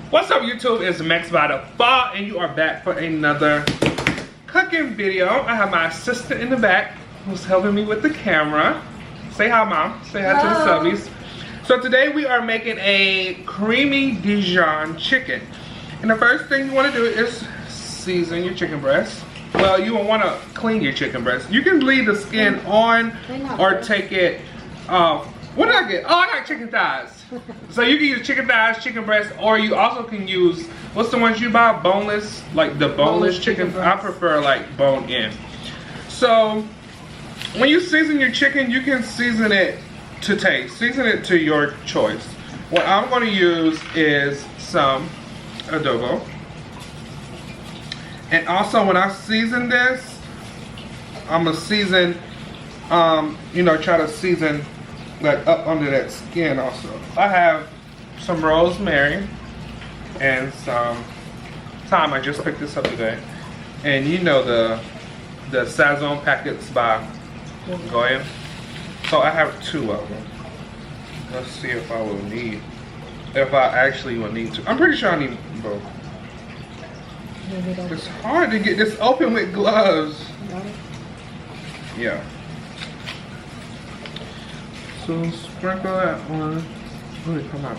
What's up, YouTube? It's Max by the Fall, and you are back for another cooking video. I have my assistant in the back who's helping me with the camera. Say hi, Mom. Say hi to the subbies. So today we are making a creamy Dijon chicken. And the first thing you want to do is season your chicken breast. Well, you will want to clean your chicken breast. You can leave the skin on or take it off. What did I get? Oh, I got chicken thighs. So you can use chicken thighs, chicken breast, or you also can use, what's the ones you buy? Boneless, like the boneless chicken. I prefer like bone in. So when you season your chicken, you can season it to taste. Season it to your choice. What I'm going to use is some adobo. And also when I season this, I'm going to season, you know, try to season like up under that skin also. I have some rosemary and some thyme. I just picked this up today. And you know the sazón packets by Bouillon. So I have 2 of them. Let's see if I will need, if I actually will need to. I'm pretty sure I need both. It's hard to get this open with gloves. Yeah. So sprinkle that on. Oh, come on.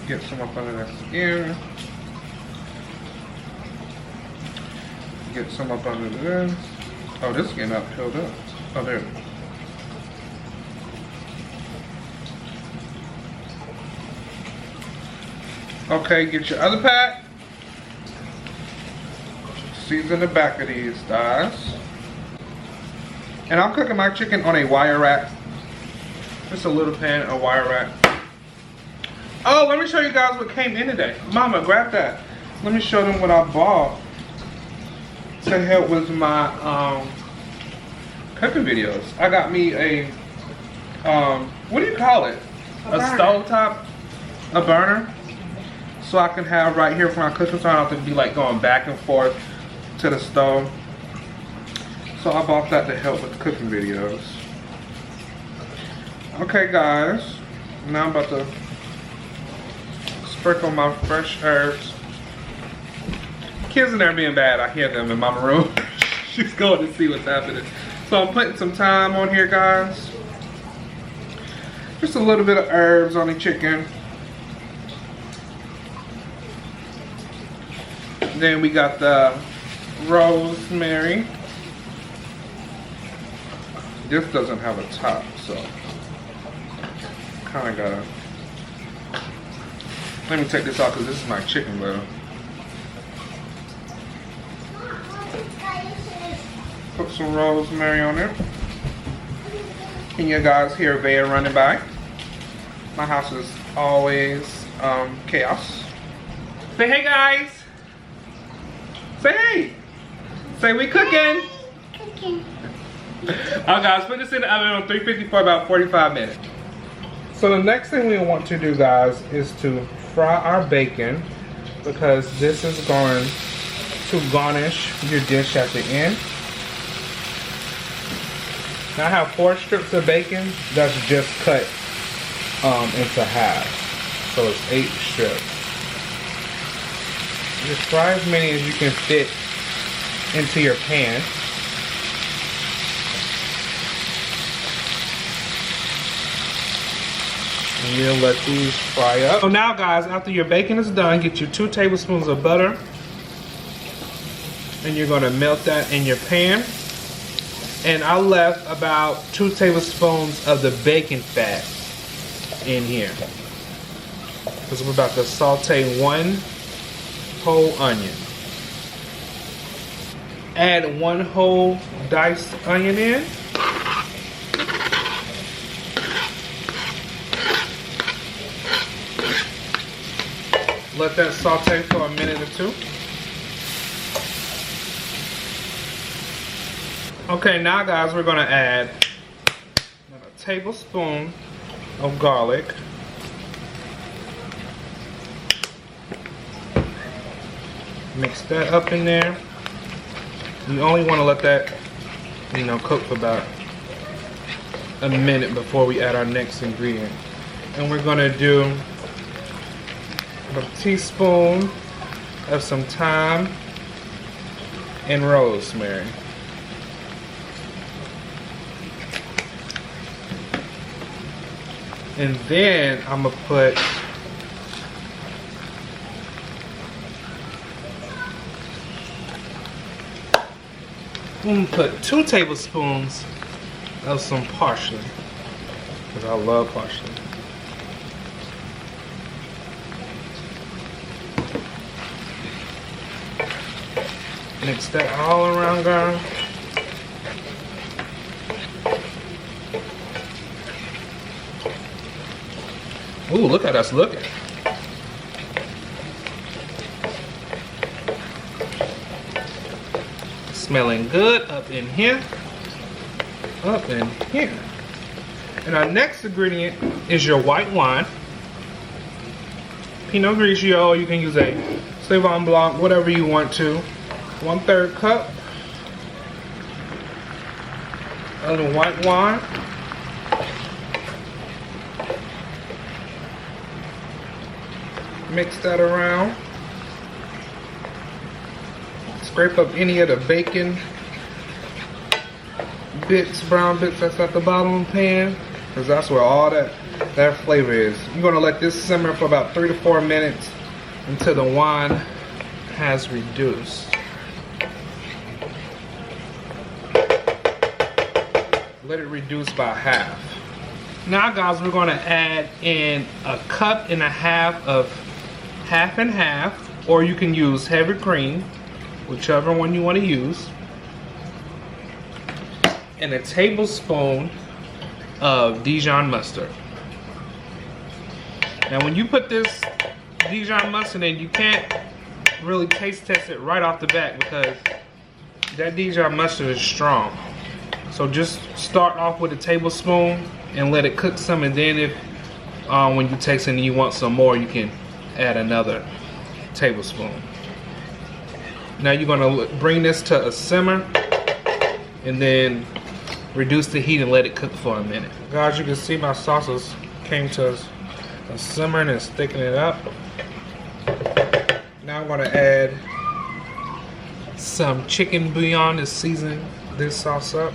Get some up under that skin. Get some up under this. Oh, this is getting up, filled up. Oh, there. Okay, get your other pack. Season the back of these thighs. And I'm cooking my chicken on a wire rack. Just a little pan, a wire rack. Oh, let me show you guys what came in today. Mama, grab that. Let me show them what I bought to help with my cooking videos. I got me a, what do you call it? A stovetop, a burner. So I can have right here for my cooking, so I don't have to be like going back and forth to the stove. So I bought that to help with cooking videos. Okay guys, now I'm about to sprinkle my fresh herbs. Kids in there being bad, I hear them in my room. She's going to see what's happening. So I'm putting some thyme on here, guys. Just a little bit of herbs on the chicken. Then we got the rosemary. This doesn't have a top, so kind of gotta. Let me take this off because this is my chicken liver. Put some rosemary on it. Can you guys hear Vea running by? My house is always chaos. Say hey guys. Say hey. Say we cooking. Cooking. Alright guys, put this in the oven on 350 for about 45 minutes. So the next thing we want to do, guys, is to fry our bacon, because this is going to garnish your dish at the end. Now I have 4 strips of bacon that's just cut into half. So it's 8 strips. Just fry as many as you can fit into your pan. And you'll let these fry up. So now guys, after your bacon is done, get your 2 tablespoons of butter. And you're gonna melt that in your pan. And I left about 2 tablespoons of the bacon fat in here. Because we're about to saute 1 whole onion. Add 1 whole diced onion in. Let that saute for a minute or 2. Okay, now guys, we're gonna add a tablespoon of garlic. Mix that up in there. You only want to let that, you know, cook for about a minute before we add our next ingredient. And we're gonna do a teaspoon of some thyme and rosemary. And then I'm gonna put I'm gonna put 2 tablespoons of some parsley, because I love parsley. Mix that all around, guys. Ooh, look at us looking. Smelling good up in here. Up in here. And our next ingredient is your white wine. Pinot Grigio, you can use a Sauv Blanc, whatever you want to. 1/3 cup of the white wine. Mix that around. Scrape up any of the bacon bits, brown bits that's at the bottom of the pan, because that's where all that flavor is. You're gonna let this simmer for about 3 to 4 minutes until the wine has reduced. Let it reduce by half. Now guys, we're gonna add in 1.5 cups of half and half, or you can use heavy cream, whichever one you want to use, and a tablespoon of Dijon mustard. Now when you put this Dijon mustard in, you can't really taste test it right off the bat because that Dijon mustard is strong. So just start off with a tablespoon and let it cook some, and then if when you taste it and you want some more, you can add another tablespoon. Now you're gonna bring this to a simmer and then reduce the heat and let it cook for a minute. Guys, you can see my sauces came to a simmer and it's thickening it up. Now I'm gonna add some chicken bouillon to season this sauce up.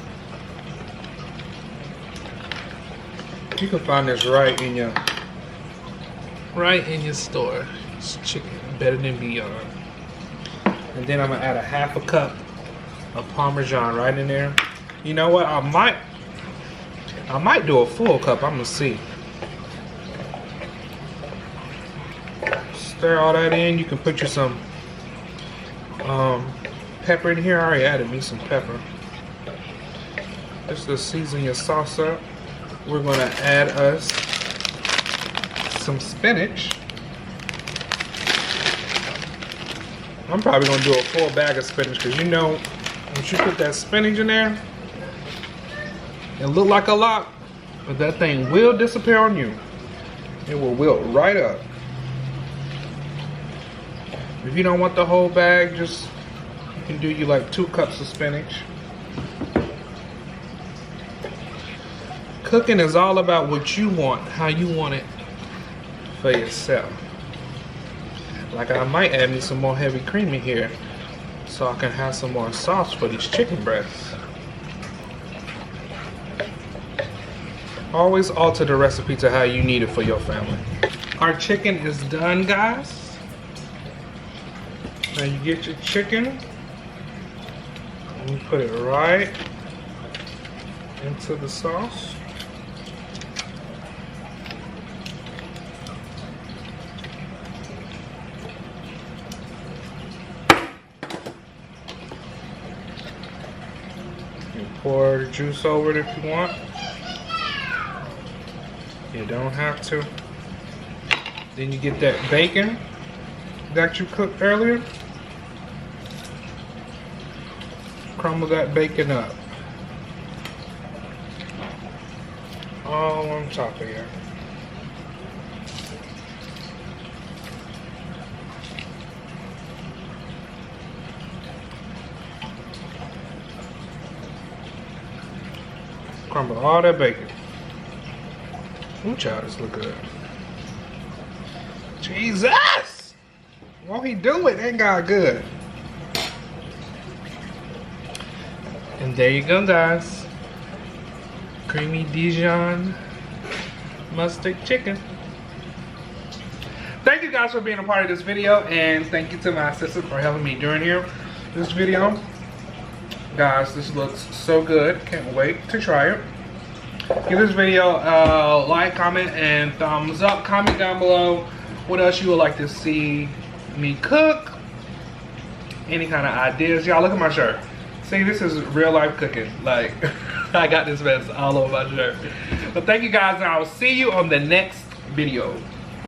You can find this right in your store. It's chicken, better than bouillon. And then I'm gonna add 1/2 cup of Parmesan right in there. You know what? I might do a full cup. I'm gonna see. Stir all that in. You can put you some pepper in here. I already added me some pepper. Just to season your sauce up. We're gonna add us some spinach. I'm probably gonna do a full bag of spinach because you know, once you put that spinach in there, it look like a lot, but that thing will disappear on you. It will wilt right up. If you don't want the whole bag, just you can do you like 2 cups of spinach. Cooking is all about what you want, how you want it for yourself. Like I might add me some more heavy cream in here so I can have some more sauce for these chicken breasts. Always alter the recipe to how you need it for your family. Our chicken is done, guys. Now you get your chicken and you put it right into the sauce. Pour the juice over it if you want. You don't have to. Then you get that bacon that you cooked earlier. Crumble that bacon up. All on top of here. Crumble all that bacon. Ooh, child, this look good. Jesus! Won't he do it? Ain't God good? And there you go, guys. Creamy Dijon mustard chicken. Thank you guys for being a part of this video, and thank you to my assistant for helping me during this video. Guys, this looks so good. Can't wait to try it. Give this video a like, comment, and thumbs up. Comment down below what else you would like to see me cook. Any kind of ideas. Y'all, look at my shirt. See, this is real life cooking. Like, I got this mess all over my shirt. But thank you guys, and I will see you on the next video.